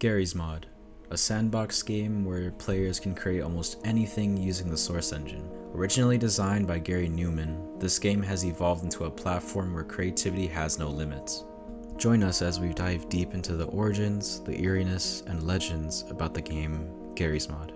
GARRY'S mod, a sandbox game where players can create almost anything using the source engine. Originally designed by Gary Newman, this game has evolved into a platform where creativity has no limits. Join us as we dive deep into the origins, the eeriness, and legends about the game GARRY'S mod.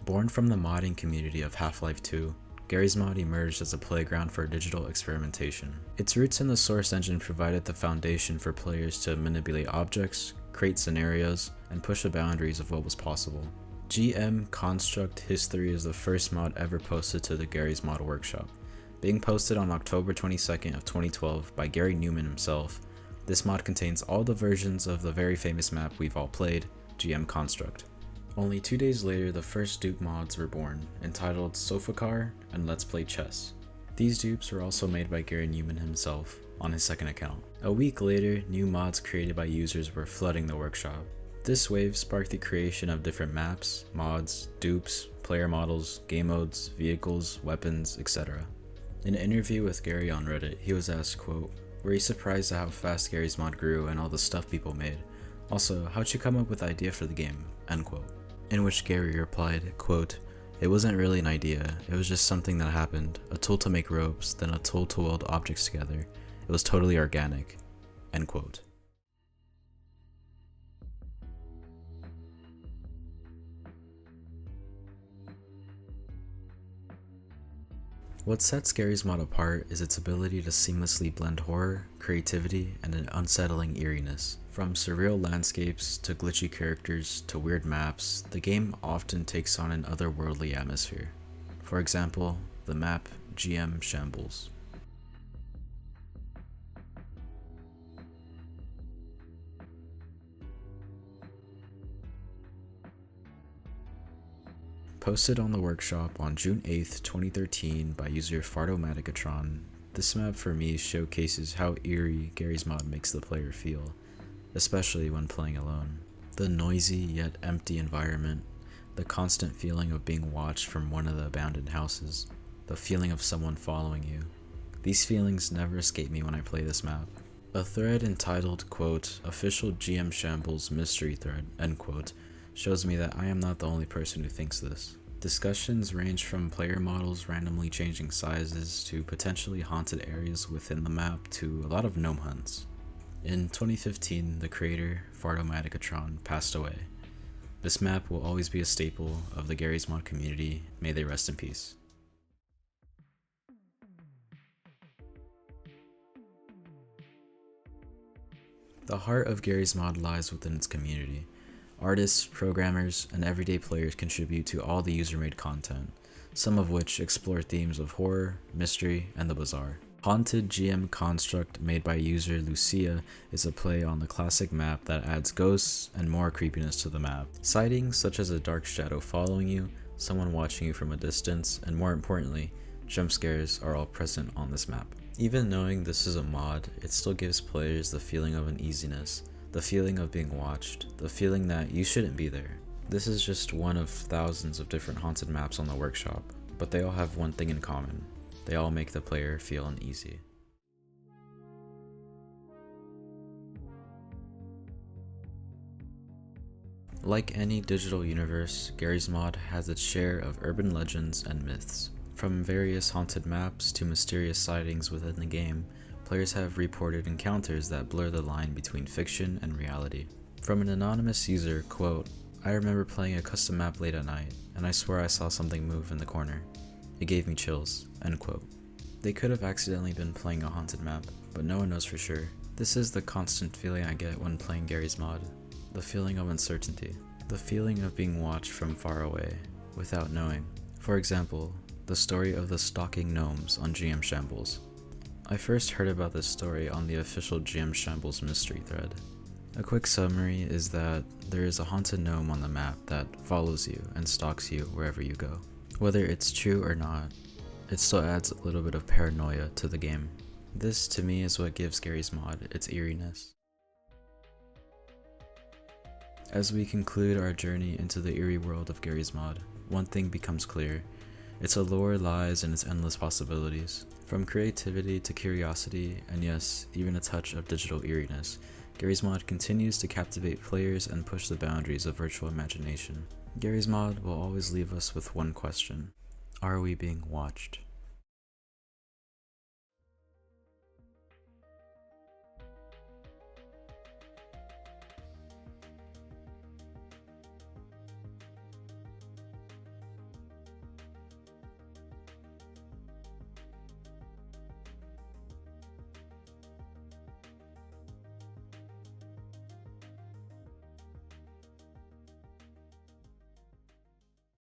Born from the modding community of Half-Life 2, GARRY'S mod emerged as a playground for digital experimentation. Its roots in the source engine provided the foundation for players to manipulate objects, create scenarios, and push the boundaries of what was possible. GM Construct History is the first mod ever posted to the GARRY'S mod workshop. Being posted on October 22nd of 2012 by Gary Newman himself, this mod contains all the versions of the very famous map we've all played, GM Construct. Only 2 days later, the first dupe mods were born, entitled Sofa Car and Let's Play Chess. These dupes were also made by Gary Newman himself, on his second account. A week later, new mods created by users were flooding the workshop. This wave sparked the creation of different maps, mods, dupes, player models, game modes, vehicles, weapons, etc. In an interview with Gary on Reddit, he was asked, quote, "Were you surprised at how fast GARRY'S mod grew and all the stuff people made? Also, how'd you come up with the idea for the game?" End quote. In which Gary replied, quote, "It wasn't really an idea, it was just something that happened, a tool to make ropes, then a tool to weld objects together. It was totally organic." End quote. What sets GARRY'S mod apart is its ability to seamlessly blend horror, creativity, and an unsettling eeriness. From surreal landscapes to glitchy characters to weird maps, the game often takes on an otherworldly atmosphere. For example, the map GM Shambles. Posted on the workshop on June 8th, 2013 by user Fardomaticatron, this map for me showcases how eerie GARRY'S mod makes the player feel, especially when playing alone. The noisy yet empty environment, the constant feeling of being watched from one of the abandoned houses, the feeling of someone following you. These feelings never escape me when I play this map. A thread entitled, quote, "Official GM Shambles Mystery Thread," end quote, shows me that I am not the only person who thinks this. Discussions range from player models randomly changing sizes to potentially haunted areas within the map to a lot of gnome hunts. In 2015, the creator, Fardomaticatron, passed away. This map will always be a staple of the GARRY'S mod community. May they rest in peace. The heart of GARRY'S mod lies within its community. Artists, programmers, and everyday players contribute to all the user-made content, some of which explore themes of horror, mystery, and the bizarre. Haunted GM Construct, made by user Lucia, is a play on the classic map that adds ghosts and more creepiness to the map. Sightings such as a dark shadow following you, someone watching you from a distance, and more importantly, jump scares are all present on this map. Even knowing this is a mod, it still gives players the feeling of uneasiness, the feeling of being watched, the feeling that you shouldn't be there. This is just one of thousands of different haunted maps on the workshop, but they all have one thing in common. They all make the player feel uneasy. Like any digital universe, GARRY'S mod has its share of urban legends and myths. From various haunted maps to mysterious sightings within the game, players have reported encounters that blur the line between fiction and reality. From an anonymous user, quote, "I remember playing a custom map late at night, and I swear I saw something move in the corner. It gave me chills," end quote. They could have accidentally been playing a haunted map, but no one knows for sure. This is the constant feeling I get when playing GARRY'S mod. The feeling of uncertainty. The feeling of being watched from far away, without knowing. For example, the story of the stalking gnomes on GM Shambles. I first heard about this story on the official GM Shambles mystery thread. A quick summary is that there is a haunted gnome on the map that follows you and stalks you wherever you go. Whether it's true or not, it still adds a little bit of paranoia to the game. This, to me, is what gives Garry's Mod its eeriness. As we conclude our journey into the eerie world of Garry's Mod, one thing becomes clear. Its allure lies in its endless possibilities. From creativity to curiosity, and yes, even a touch of digital eeriness, Garry's Mod continues to captivate players and push the boundaries of virtual imagination. Garry's Mod will always leave us with one question: are we being watched?